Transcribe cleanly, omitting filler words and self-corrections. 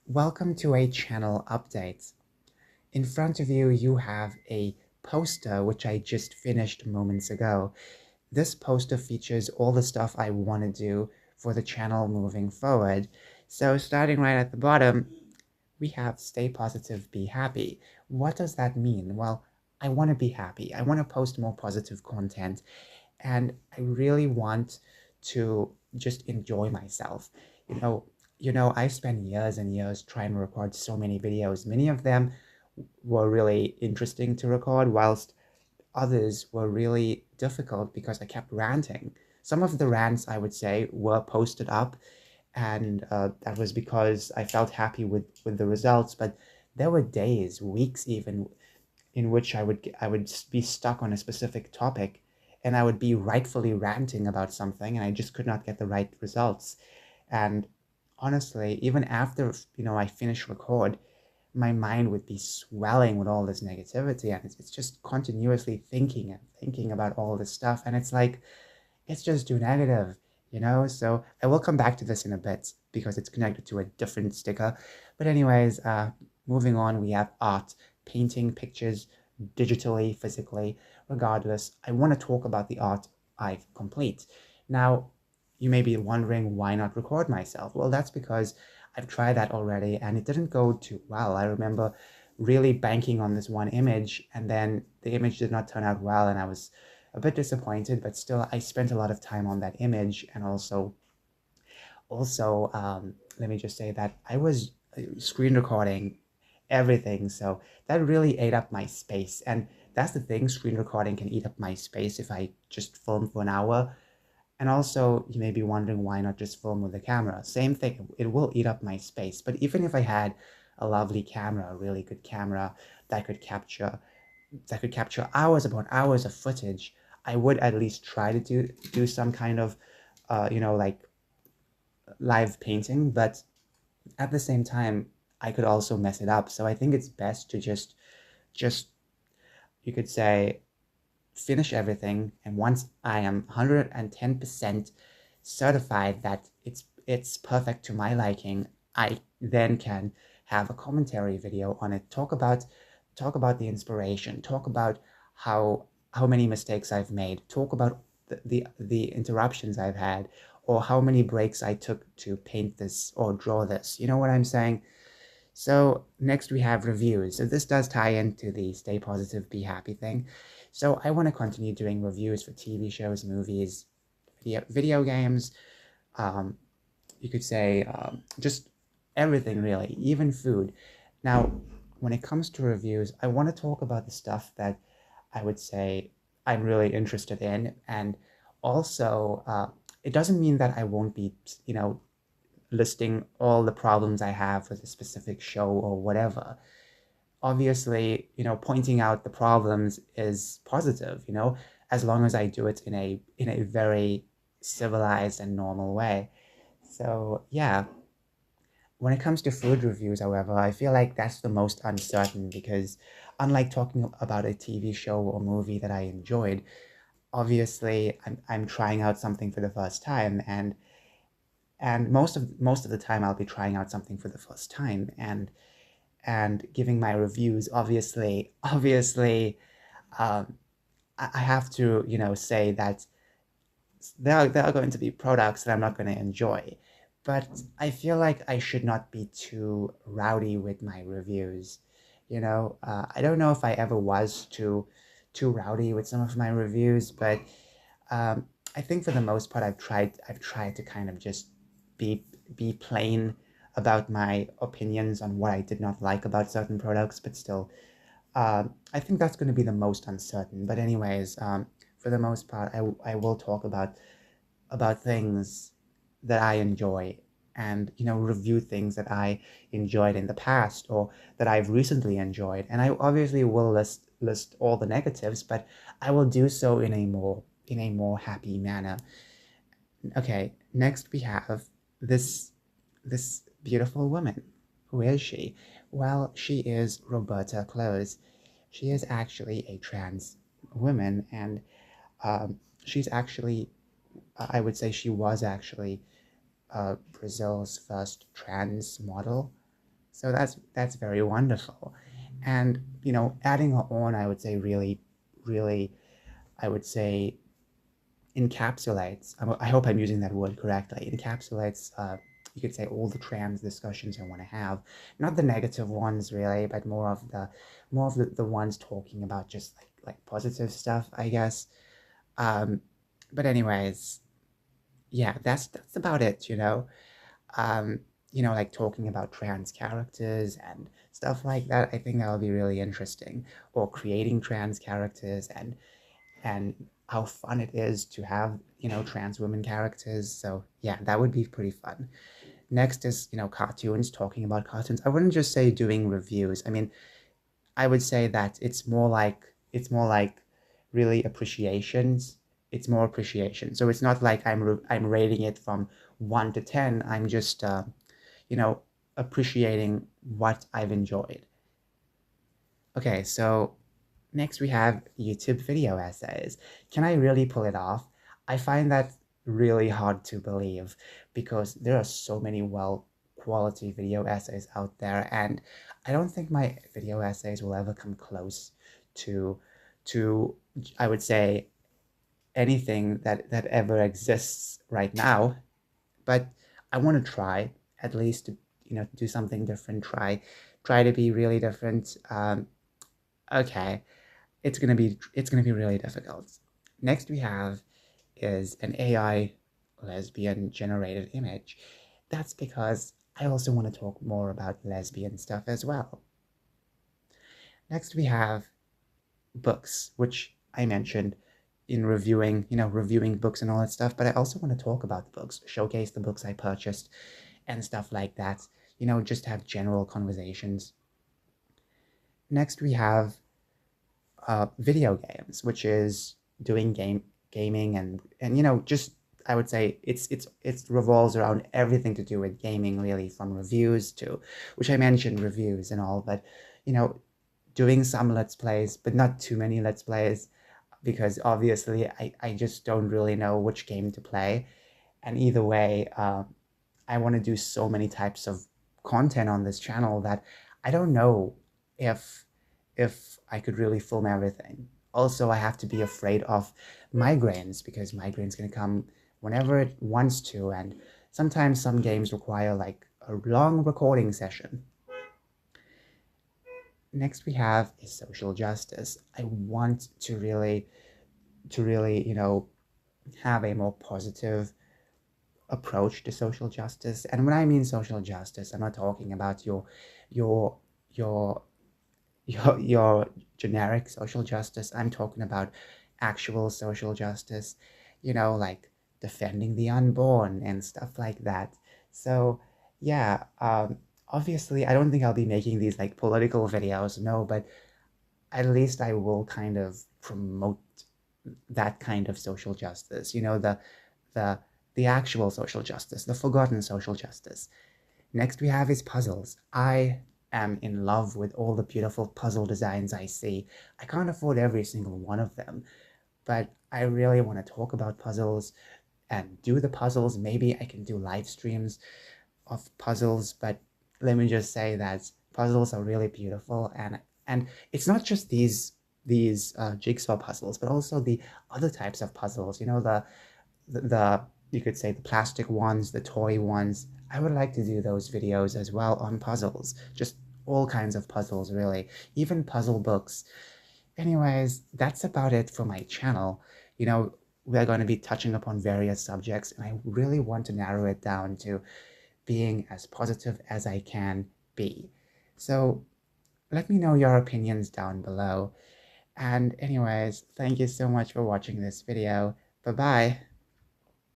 Welcome to a channel update. In front of you, you have a poster which I just finished moments ago. This poster features all the stuff I want to do for the channel moving forward. So starting right at the bottom, we have stay positive, be happy. What does that mean? Well, I want to be happy. I want to post more positive content, and I really want to just enjoy myself. You know, I spent years and years trying to record so many videos. Many of them were really interesting to record, whilst others were really difficult because I kept ranting. Some of the rants, I would say, were posted up, and that was because I felt happy with the results. But there were days, weeks even, in which I would be stuck on a specific topic, and I would be rightfully ranting about something, and I just could not get the right results. And honestly, even after I finish record, my mind would be swelling with all this negativity, and it's just continuously thinking and thinking about all this stuff, and it's like it's just too negative. So I will come back to this in a bit because it's connected to a different sticker. But anyways, moving on, we have art, painting, pictures, digitally, physically. Regardless, I want to talk about the art I've complete. Now, you may be wondering why not record myself. Well, that's because I've tried that already and it didn't go too well. I remember really banking on this one image, and then the image did not turn out well, and I was a bit disappointed, but still I spent a lot of time on that image. And also, let me just say that I was screen recording everything, so that really ate up my space. And that's the thing, screen recording can eat up my space if I just film for an hour. And also, you may be wondering why not just film with the camera. Same thing, it will eat up my space. But even if I had a lovely camera, a really good camera that could capture hours upon hours of footage, I would at least try to do some kind of like live painting. But at the same time, I could also mess it up. So I think it's best to just you could say, finish everything, and once I am 110% certified that it's perfect to my liking, I then can have a commentary video on it, talk about the inspiration, talk about how many mistakes I've made, talk about the interruptions I've had, or how many breaks I took to paint this or draw this. You know what I'm saying? So next we have reviews. So this does tie into the stay positive, be happy thing. So I want to continue doing reviews for TV shows, movies, video games, um, you could say just everything really, even food. Now, when it comes to reviews, I want to talk about the stuff that I would say I'm really interested in. And also, it doesn't mean that I won't be, listing all the problems I have with a specific show or whatever. Obviously, pointing out the problems is positive, as long as I do it in a very civilized and normal way. So yeah, when it comes to food reviews, however, I feel like that's the most uncertain because unlike talking about a TV show or movie that I enjoyed, obviously I'm trying out something for the first time, and most of the time I'll be trying out something for the first time, and giving my reviews. Obviously, um, I have to say that there are going to be products that I'm not going to enjoy, but I feel like I should not be too rowdy with my reviews. I don't know if I ever was too rowdy with some of my reviews, but um, I think for the most part I've tried to kind of just be be plain about my opinions on what I did not like about certain products. But still, I think that's going to be the most uncertain. But anyways, for the most part, I will talk about things that I enjoy, and review things that I enjoyed in the past or that I've recently enjoyed. And I obviously will list all the negatives, but I will do so in a more happy manner. Okay, next we have this beautiful woman. Who is she? Well, she is Roberta Close. She is actually a trans woman, and she's actually, I would say she was actually Brazil's first trans model. So that's very wonderful. And, adding her on, I would say really, I would say encapsulates, I hope I'm using that word correctly, encapsulates, you could say, all the trans discussions I want to have. Not the negative ones really, but more of the ones talking about just like positive stuff, I guess. Um, but anyways, yeah, that's about it. Um, like talking about trans characters and stuff like that. I think that'll be really interesting. Or creating trans characters and how fun it is to have, trans women characters. So yeah, that would be pretty fun. Next is, cartoons, talking about cartoons. I wouldn't just say doing reviews. I mean, I would say that it's more like really appreciations. It's more appreciation. So it's not like I'm rating it from 1 to 10. I'm just you know, appreciating what I've enjoyed. Okay, so next we have YouTube video essays. Can I really pull it off? I find that really hard to believe because there are so many quality video essays out there, and I don't think my video essays will ever come close to to I would say anything that ever exists right now. But I want to try at least to do something different. Try to be really different. Okay, it's gonna be really difficult. Next we have is an AI lesbian generated image. That's because I also want to talk more about lesbian stuff as well. Next we have books, which I mentioned in reviewing books and all that stuff, but I also want to talk about the books, showcase the books I purchased and stuff like that, just have general conversations. Next we have video games, which is doing gaming and just I would say it revolves around everything to do with gaming, really, from reviews to, which I mentioned, reviews and all, but you know doing some let's plays, but not too many let's plays, because obviously I just don't really know which game to play. And either way, I want to do so many types of content on this channel that I don't know if I could really film everything. Also, I have to be afraid of migraines, because migraines can come whenever it wants to, and sometimes some games require like a long recording session. Next we have is social justice. I want to really, have a more positive approach to social justice. And when I mean social justice, I'm not talking about your your your generic social justice. I'm talking about actual social justice, like defending the unborn and stuff like that. So yeah, obviously I don't think I'll be making these like political videos, no, but at least I will kind of promote that kind of social justice, the the actual social justice, the forgotten social justice. Next we have is puzzles. I am in love with all the beautiful puzzle designs I see. I can't afford every single one of them, but I really want to talk about puzzles and do the puzzles. Maybe I can do live streams of puzzles, but let me just say that puzzles are really beautiful, and it's not just these jigsaw puzzles, but also the other types of puzzles. The you could say the plastic ones, the toy ones. I would like to do those videos as well on puzzles, just all kinds of puzzles, really, even puzzle books. Anyways, that's about it for my channel. We're going to be touching upon various subjects, and I really want to narrow it down to being as positive as I can be. So let me know your opinions down below. And anyways, thank you so much for watching this video. Bye-bye.